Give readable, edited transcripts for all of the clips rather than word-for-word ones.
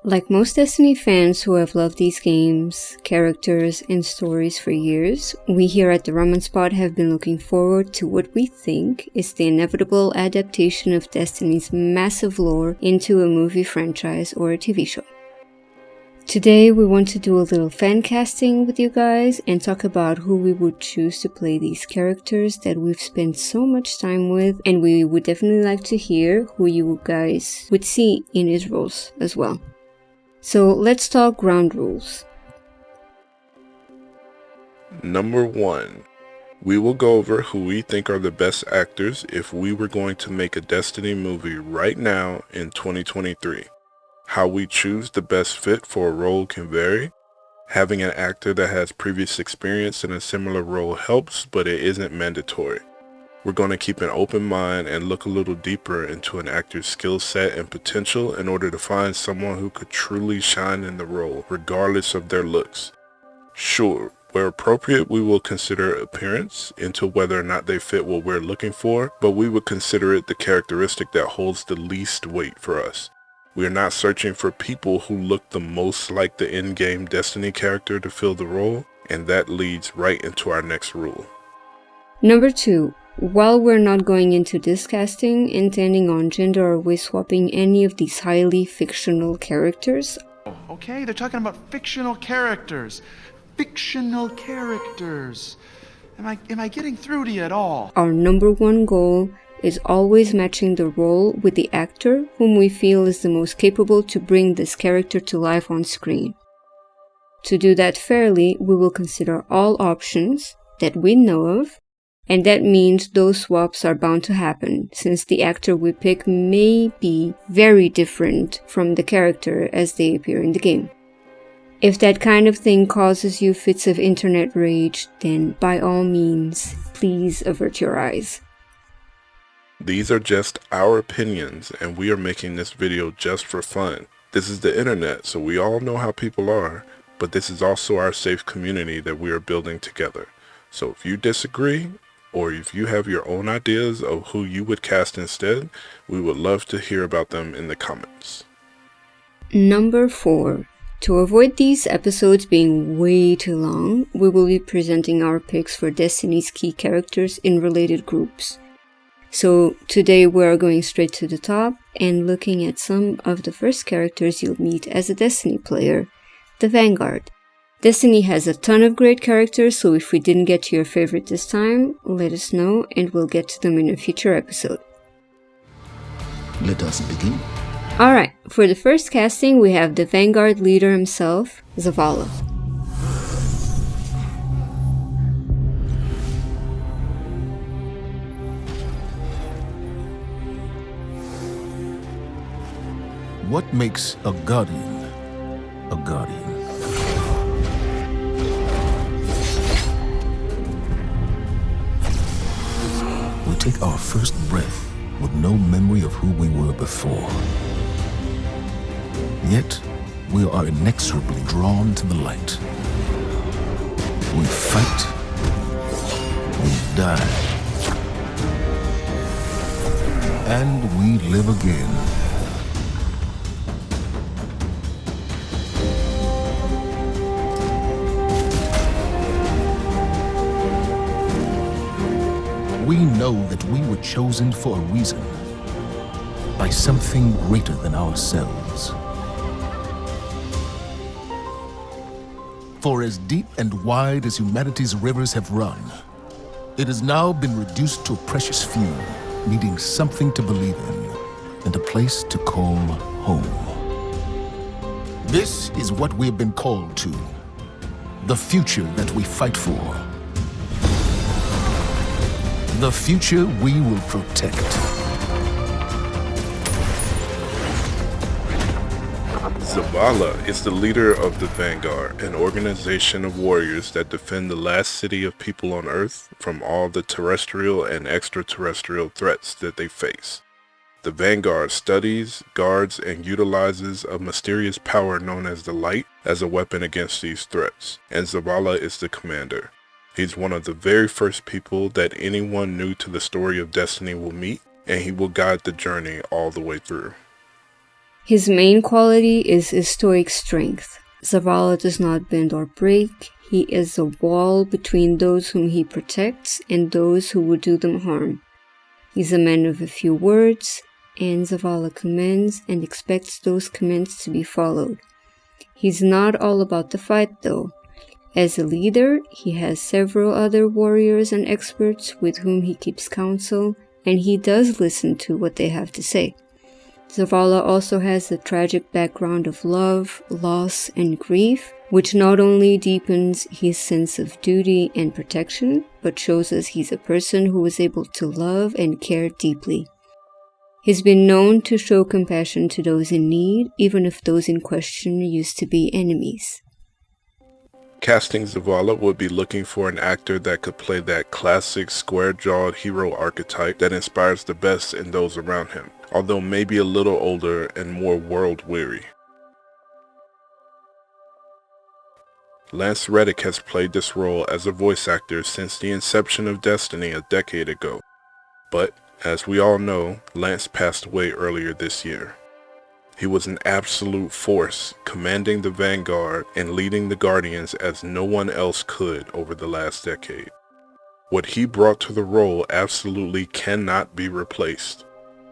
Like most Destiny fans who have loved these games, characters, and stories for years, we here at the Ramen Spot have been looking forward to what we think is the inevitable adaptation of Destiny's massive lore into a movie franchise or a TV show. Today we want to do a little fan casting with you guys and talk about who we would choose to play these characters that we've spent so much time with, and we would definitely like to hear who you guys would see in his roles as well. So let's talk ground rules. Number 1. We will go over who we think are the best actors if we were going to make a Destiny movie right now in 2023. How we choose the best fit for a role can vary. Having an actor that has previous experience in a similar role helps, but it isn't mandatory. We're going to keep an open mind and look a little deeper into an actor's skill set and potential in order to find someone who could truly shine in the role, regardless of their looks. Sure, where appropriate, we will consider appearance into whether or not they fit what we're looking for, but we would consider it the characteristic that holds the least weight for us. We are not searching for people who look the most like the in-game Destiny character to fill the role, and that leads right into our next rule. Number 2. While we're not going into this casting, intending on gender or way swapping any of these highly fictional characters. Okay, they're talking about fictional characters. Fictional characters. Am I getting through to you at all? Our number 1 goal is always matching the role with the actor whom we feel is the most capable to bring this character to life on screen. To do that fairly, we will consider all options that we know of, and that means those swaps are bound to happen, since the actor we pick may be very different from the character as they appear in the game. If that kind of thing causes you fits of internet rage, then by all means, please avert your eyes. These are just our opinions, and we are making this video just for fun. This is the internet, so we all know how people are, but this is also our safe community that we are building together. So if you disagree, or if you have your own ideas of who you would cast instead, we would love to hear about them in the comments. Number 4. To avoid these episodes being way too long, we will be presenting our picks for Destiny's key characters in related groups. So today we are going straight to the top and looking at some of the first characters you'll meet as a Destiny player, the Vanguard. Destiny has a ton of great characters, so if we didn't get to your favorite this time, let us know and we'll get to them in a future episode. Let us begin. Alright, for the first casting we have the Vanguard leader himself, Zavala. What makes a guardian a guardian? We take our first breath with no memory of who we were before. Yet, we are inexorably drawn to the light. We fight. We die. And we live again. We know that we were chosen for a reason, by something greater than ourselves. For as deep and wide as humanity's rivers have run, it has now been reduced to a precious few, needing something to believe in and a place to call home. This is what we have been called to, the future that we fight for. The future we will protect. Zavala is the leader of the Vanguard, an organization of warriors that defend the last city of people on Earth from all the terrestrial and extraterrestrial threats that they face. The Vanguard studies, guards, and utilizes a mysterious power known as the Light as a weapon against these threats, and Zavala is the commander. He's one of the very first people that anyone new to the story of Destiny will meet, and he will guide the journey all the way through. His main quality is his stoic strength. Zavala does not bend or break. He is a wall between those whom he protects and those who would do them harm. He's a man of a few words, and Zavala commands and expects those commands to be followed. He's not all about the fight though. As a leader, he has several other warriors and experts with whom he keeps counsel, and he does listen to what they have to say. Zavala also has the tragic background of love, loss, and grief, which not only deepens his sense of duty and protection, but shows us he's a person who is able to love and care deeply. He's been known to show compassion to those in need, even if those in question used to be enemies. Casting Zavala would be looking for an actor that could play that classic square-jawed hero archetype that inspires the best in those around him, although maybe a little older and more world-weary. Lance Reddick has played this role as a voice actor since the inception of Destiny a decade ago, but as we all know, Lance passed away earlier this year. He was an absolute force, commanding the Vanguard and leading the Guardians as no one else could over the last decade. What he brought to the role absolutely cannot be replaced.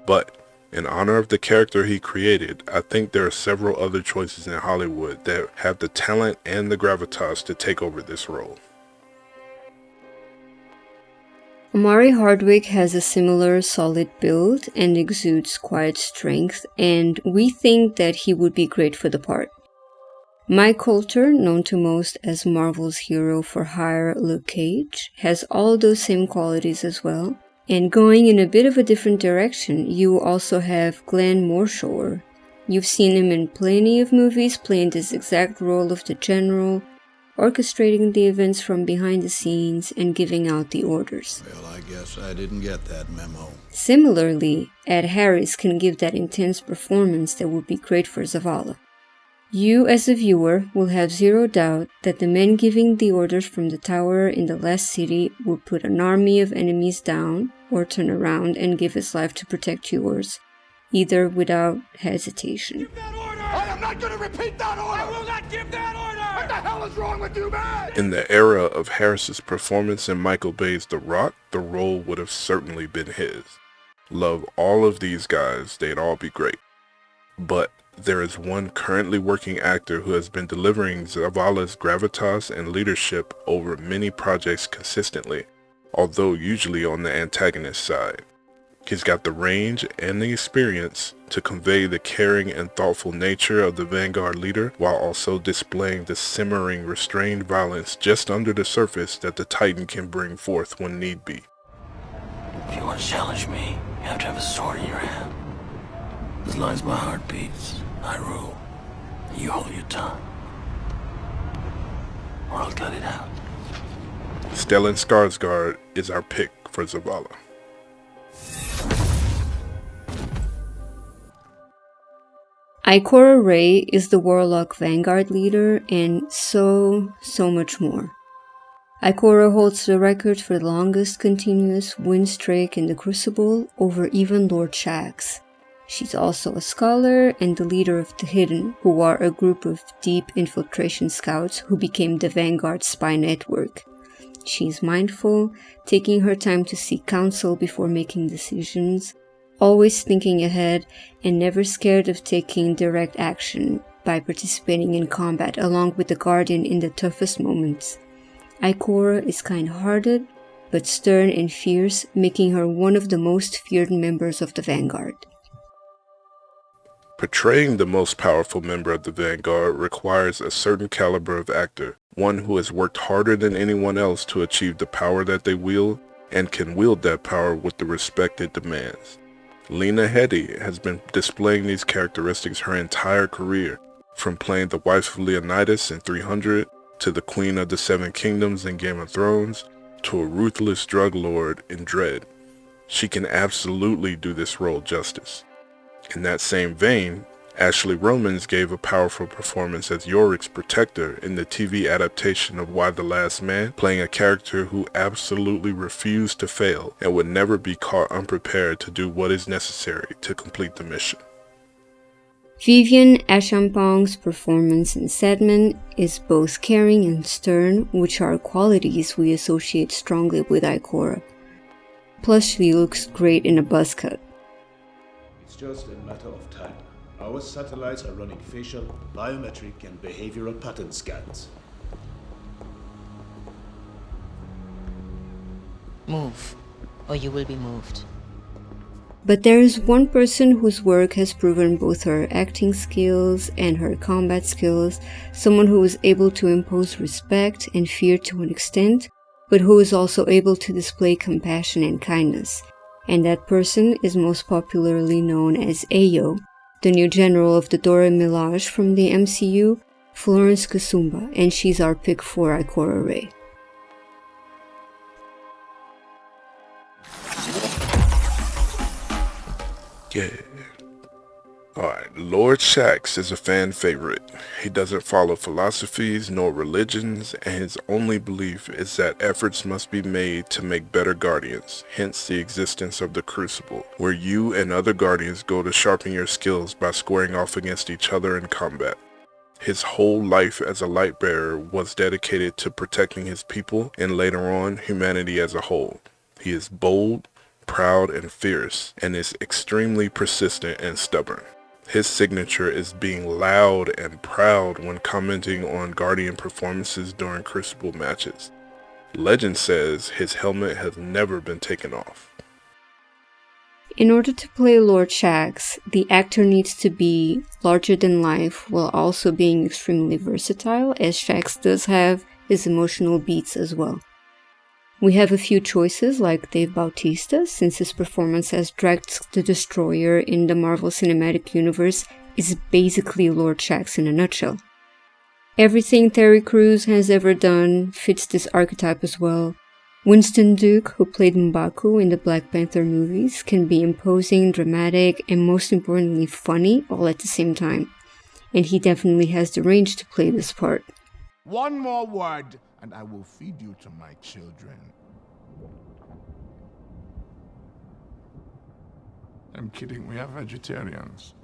But, in honor of the character he created, I think there are several other choices in Hollywood that have the talent and the gravitas to take over this role. Omari Hardwick has a similar solid build and exudes quiet strength, and we think that he would be great for the part. Mike Colter, known to most as Marvel's hero for hire Luke Cage, has all those same qualities as well. And going in a bit of a different direction, you also have Glenn Morshower. You've seen him in plenty of movies playing this exact role of the general, orchestrating the events from behind the scenes and giving out the orders. Well, I guess I didn't get that memo. Similarly, Ed Harris can give that intense performance that would be great for Zavala. You, as a viewer, will have zero doubt that the men giving the orders from the tower in the last city will put an army of enemies down or turn around and give his life to protect yours, either without hesitation. Give that order! I am not going to repeat that order! I will not give that order! What the hell is wrong with you, man? In the era of Harris's performance in Michael Bay's The Rock, the role would have certainly been his. Love all of these guys, they'd all be great. But there is one currently working actor who has been delivering Zavala's gravitas and leadership over many projects consistently, although usually on the antagonist side. He's got the range and the experience to convey the caring and thoughtful nature of the Vanguard leader while also displaying the simmering, restrained violence just under the surface that the Titan can bring forth when need be. If you want to challenge me, you have to have a sword in your hand. As long as my heart beats, I rule. You hold your tongue. Or I'll cut it out. Stellan Skarsgård is our pick for Zavala. Ikora Rey is the Warlock Vanguard leader and so much more. Ikora holds the record for the longest continuous win streak in the Crucible over even Lord Shaxx. She's also a scholar and the leader of the Hidden, who are a group of deep infiltration scouts who became the Vanguard spy network. She's mindful, taking her time to seek counsel before making decisions, always thinking ahead, and never scared of taking direct action by participating in combat along with the Guardian in the toughest moments. Ikora is kind-hearted, but stern and fierce, making her one of the most feared members of the Vanguard. Portraying the most powerful member of the Vanguard requires a certain caliber of actor, one who has worked harder than anyone else to achieve the power that they wield, and can wield that power with the respect it demands. Lena Headey has been displaying these characteristics her entire career, from playing the wife of Leonidas in 300, to the Queen of the Seven Kingdoms in Game of Thrones, to a ruthless drug lord in Dredd. She can absolutely do this role justice. In that same vein, Ashley Romans gave a powerful performance as Yorick's protector in the TV adaptation of Y the Last Man, playing a character who absolutely refused to fail and would never be caught unprepared to do what is necessary to complete the mission. Vivian Achampong's performance in Sedman is both caring and stern, which are qualities we associate strongly with Ikora. Plus she looks great in a buzz cut. It's just a matter of time. Our satellites are running facial, biometric, and behavioral pattern scans. Move, or you will be moved. But there is one person whose work has proven both her acting skills and her combat skills, someone who is able to impose respect and fear to an extent, but who is also able to display compassion and kindness. And that person is most popularly known as Ayo, the new general of the Dora Milaje from the MCU, Florence Kasumba, and she's our pick for Ikora Rey. Yeah. Alright, Lord Shaxx is a fan favorite. He doesn't follow philosophies nor religions, and his only belief is that efforts must be made to make better guardians, hence the existence of the Crucible, where you and other guardians go to sharpen your skills by squaring off against each other in combat. His whole life as a light bearer was dedicated to protecting his people and later on humanity as a whole. He is bold, proud, and fierce, and is extremely persistent and stubborn. His signature is being loud and proud when commenting on Guardian performances during Crucible matches. Legend says his helmet has never been taken off. In order to play Lord Shaxx, the actor needs to be larger than life while also being extremely versatile, as Shaxx does have his emotional beats as well. We have a few choices like Dave Bautista, since his performance as Drax the Destroyer in the Marvel Cinematic Universe is basically Lord Shaxx in a nutshell. Everything Terry Crews has ever done fits this archetype as well. Winston Duke, who played M'Baku in the Black Panther movies, can be imposing, dramatic, and most importantly funny all at the same time. And he definitely has the range to play this part. One more word, and I will feed you to my children. I'm kidding, we are vegetarians.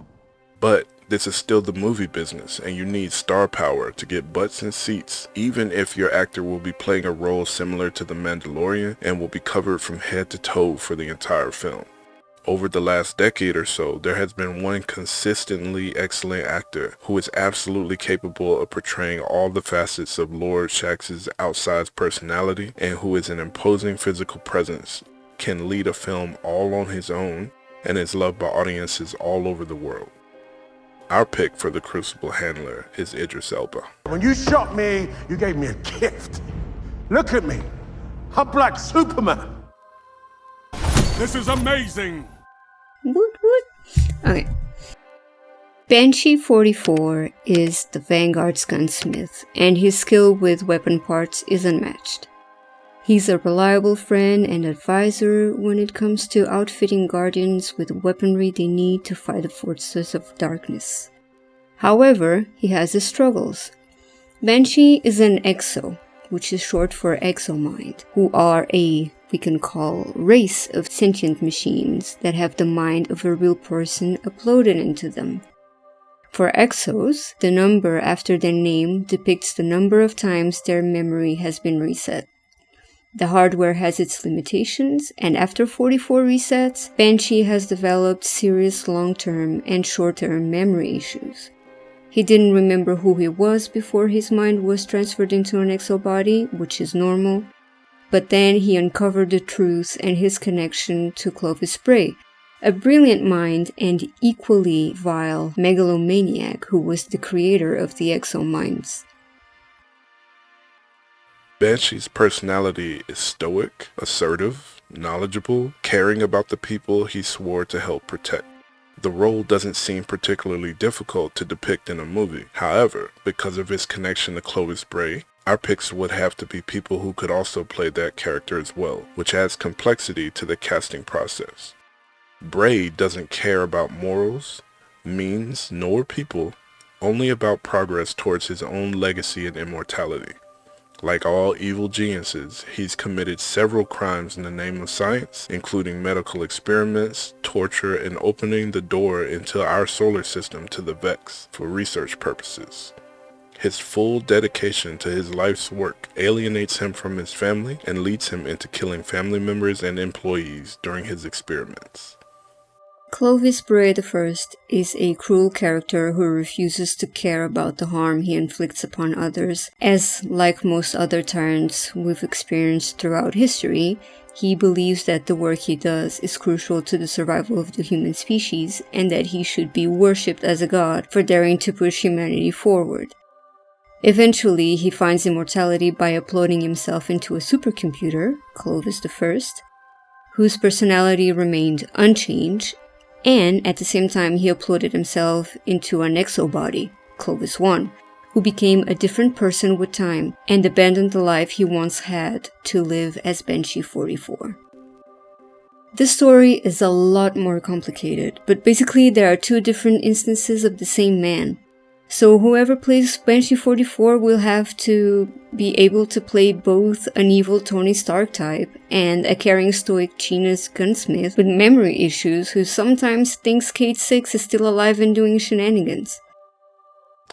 But this is still the movie business, and you need star power to get butts and seats, even if your actor will be playing a role similar to The Mandalorian and will be covered from head to toe for the entire film. Over the last decade or so, there has been one consistently excellent actor who is absolutely capable of portraying all the facets of Lord Shaxx's outsized personality and who is an imposing physical presence, can lead a film all on his own, and is loved by audiences all over the world. Our pick for the Crucible handler is Idris Elba. When you shot me, you gave me a gift. Look at me. I'm Black Superman. This is amazing. Woot woot. Okay. Banshee 44 is the Vanguard's gunsmith, and his skill with weapon parts is unmatched. He's a reliable friend and advisor when it comes to outfitting Guardians with weaponry they need to fight the forces of darkness. However, he has his struggles. Banshee is an exo, which is short for exomind, who are we can call race of sentient machines that have the mind of a real person uploaded into them. For exos, the number after their name depicts the number of times their memory has been reset. The hardware has its limitations, and after 44 resets, Banshee has developed serious long-term and short-term memory issues. He didn't remember who he was before his mind was transferred into an exo body, which is normal, but then he uncovered the truth and his connection to Clovis Bray, a brilliant mind and equally vile megalomaniac who was the creator of the exo minds. Banshee's personality is stoic, assertive, knowledgeable, caring about the people he swore to help protect. The role doesn't seem particularly difficult to depict in a movie. However, because of his connection to Clovis Bray, our picks would have to be people who could also play that character as well, which adds complexity to the casting process. Bray doesn't care about morals, means, nor people, only about progress towards his own legacy and immortality. Like all evil geniuses, he's committed several crimes in the name of science, including medical experiments, torture, and opening the door into our solar system to the Vex for research purposes. His full dedication to his life's work alienates him from his family and leads him into killing family members and employees during his experiments. Clovis Bray I is a cruel character who refuses to care about the harm he inflicts upon others, as, like most other tyrants we've experienced throughout history, he believes that the work he does is crucial to the survival of the human species and that he should be worshipped as a god for daring to push humanity forward. Eventually, he finds immortality by uploading himself into a supercomputer, Clovis I, whose personality remained unchanged, and at the same time he uploaded himself into an exobody, Clovis I, who became a different person with time and abandoned the life he once had to live as Banshee 44. This story is a lot more complicated, but basically there are two different instances of the same man. So whoever plays Banshee 44 will have to be able to play both an evil Tony Stark type and a caring stoic genius gunsmith with memory issues who sometimes thinks Cayde 6 is still alive and doing shenanigans.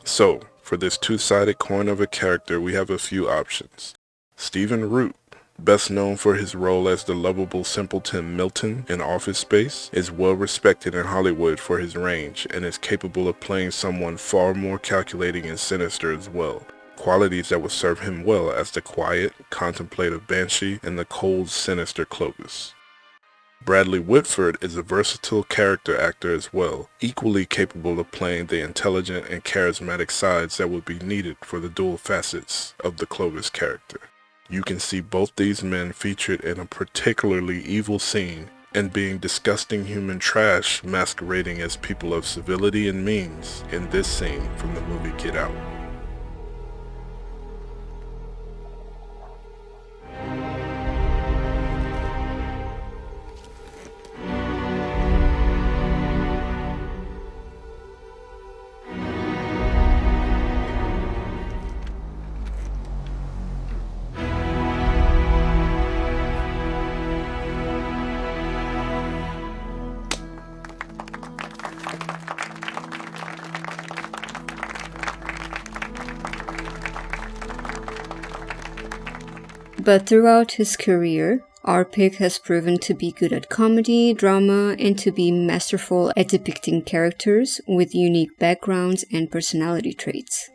So, for this two-sided coin of a character, we have a few options. Stephen Root, best known for his role as the lovable simpleton Milton in Office Space, is well respected in Hollywood for his range and is capable of playing someone far more calculating and sinister as well, qualities that would serve him well as the quiet, contemplative Banshee and the cold, sinister Clovis. Bradley Whitford is a versatile character actor as well, equally capable of playing the intelligent and charismatic sides that would be needed for the dual facets of the Clovis character. You can see both these men featured in a particularly evil scene and being disgusting human trash masquerading as people of civility and means in this scene from the movie Get Out. But throughout his career, our pick has proven to be good at comedy, drama, and to be masterful at depicting characters with unique backgrounds and personality traits.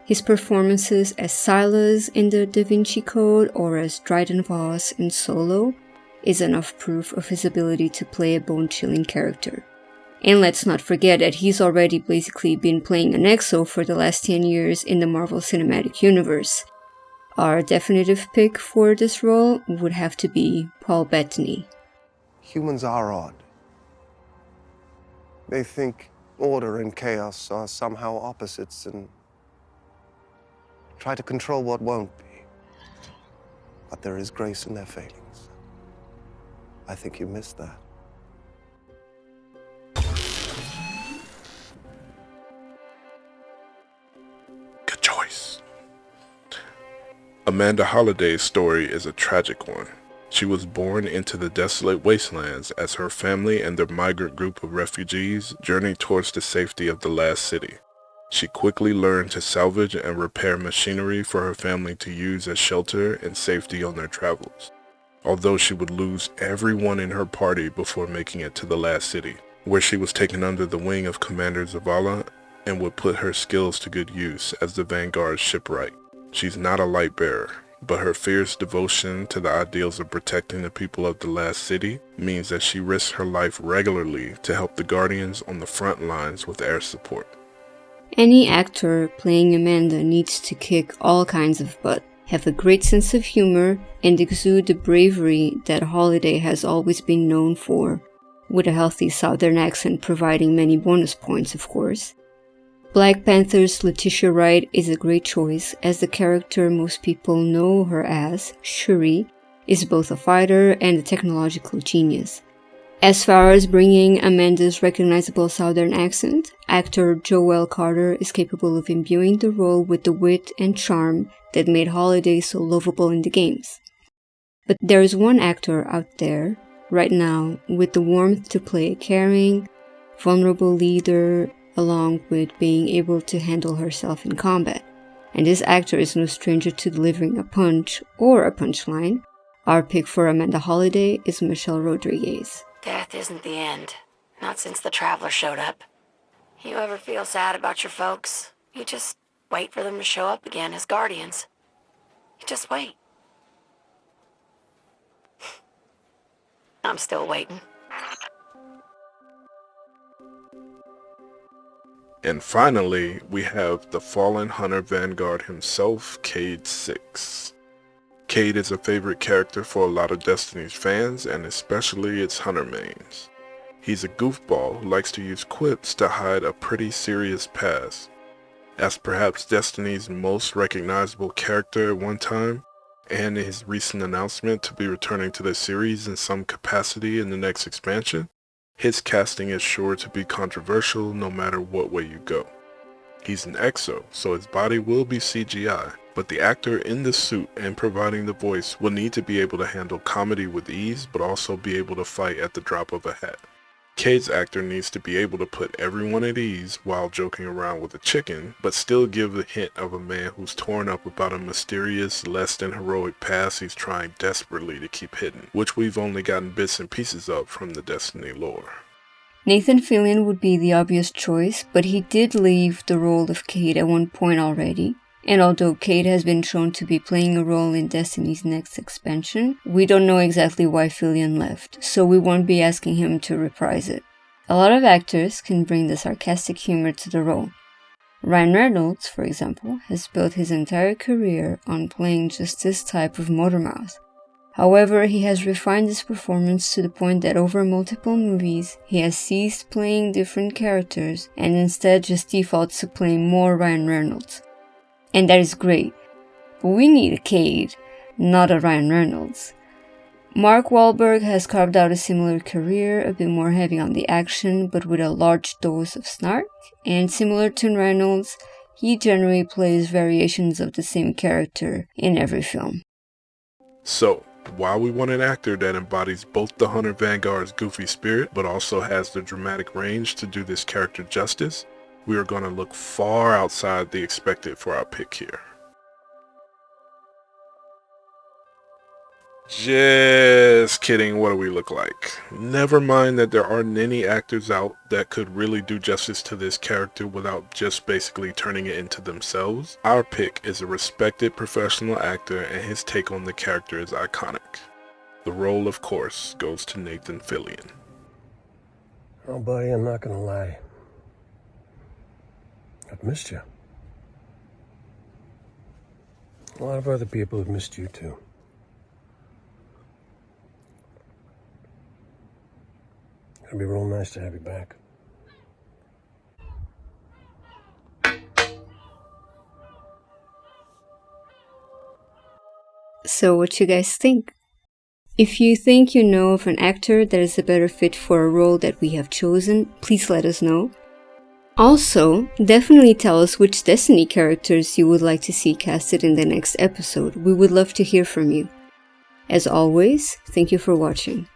His performances as Silas in the Da Vinci Code or as Dryden Voss in Solo is enough proof of his ability to play a bone-chilling character. And let's not forget that he's already basically been playing an EXO for the last 10 years in the Marvel Cinematic Universe. Our definitive pick for this role would have to be Paul Bettany. Humans are odd. They think order and chaos are somehow opposites and try to control what won't be. But there is grace in their failings. I think you missed that. Good choice. Amanda Holliday's story is a tragic one. She was born into the desolate wastelands as her family and their migrant group of refugees journeyed towards the safety of the last city. She quickly learned to salvage and repair machinery for her family to use as shelter and safety on their travels, although she would lose everyone in her party before making it to the last city, where she was taken under the wing of Commander Zavala and would put her skills to good use as the Vanguard shipwright. She's not a light bearer, but her fierce devotion to the ideals of protecting the people of the last city means that she risks her life regularly to help the Guardians on the front lines with air support. Any actor playing Amanda needs to kick all kinds of butt, have a great sense of humor, and exude the bravery that Holliday has always been known for, with a healthy southern accent providing many bonus points, of course. Black Panther's Letitia Wright is a great choice, as the character most people know her as, Shuri, is both a fighter and a technological genius. As far as bringing Amanda's recognizable southern accent, actor Joel Carter is capable of imbuing the role with the wit and charm that made Holliday so lovable in the games. But there is one actor out there, right now, with the warmth to play a caring, vulnerable leader, along with being able to handle herself in combat. And this actor is no stranger to delivering a punch or a punchline. Our pick for Amanda Holliday is Michelle Rodriguez. Death isn't the end. Not since the Traveler showed up. You ever feel sad about your folks? You just wait for them to show up again as guardians. You just wait. I'm still waiting. And finally, we have the fallen hunter Vanguard himself, Cayde 6. Cayde is a favorite character for a lot of Destiny's fans, and especially its hunter mains. He's a goofball who likes to use quips to hide a pretty serious past. As perhaps Destiny's most recognizable character at one time, and his recent announcement to be returning to the series in some capacity in the next expansion, his casting is sure to be controversial no matter what way you go. He's an exo, so his body will be CGI, but the actor in the suit and providing the voice will need to be able to handle comedy with ease, but also be able to fight at the drop of a hat. Cayde's actor needs to be able to put everyone at ease while joking around with a chicken, but still give the hint of a man who's torn up about a mysterious, less than heroic past he's trying desperately to keep hidden, which we've only gotten bits and pieces of from the Destiny lore. Nathan Fillion would be the obvious choice, but he did leave the role of Cayde at one point already. And although Cayde has been shown to be playing a role in Destiny's next expansion, we don't know exactly why Fillion left, so we won't be asking him to reprise it. A lot of actors can bring the sarcastic humor to the role. Ryan Reynolds, for example, has built his entire career on playing just this type of motor mouth. However, he has refined his performance to the point that over multiple movies, he has ceased playing different characters and instead just defaults to playing more Ryan Reynolds. And that is great, but we need a Cayde, not a Ryan Reynolds. Mark Wahlberg has carved out a similar career, a bit more heavy on the action, but with a large dose of snark, and similar to Reynolds, he generally plays variations of the same character in every film. So, while we want an actor that embodies both the Hunter Vanguard's goofy spirit, but also has the dramatic range to do this character justice, we are going to look far outside the expected for our pick here. Just kidding, what do we look like? Never mind that there aren't any actors out that could really do justice to this character without just basically turning it into themselves. Our pick is a respected professional actor and his take on the character is iconic. The role, of course, goes to Nathan Fillion. Oh buddy, I'm not gonna lie. I've missed you. A lot of other people have missed you too. It'd be real nice to have you back. So what you guys think? If you think you know of an actor that is a better fit for a role that we have chosen, please let us know. Also, definitely tell us which Destiny characters you would like to see casted in the next episode. We would love to hear from you. As always, thank you for watching.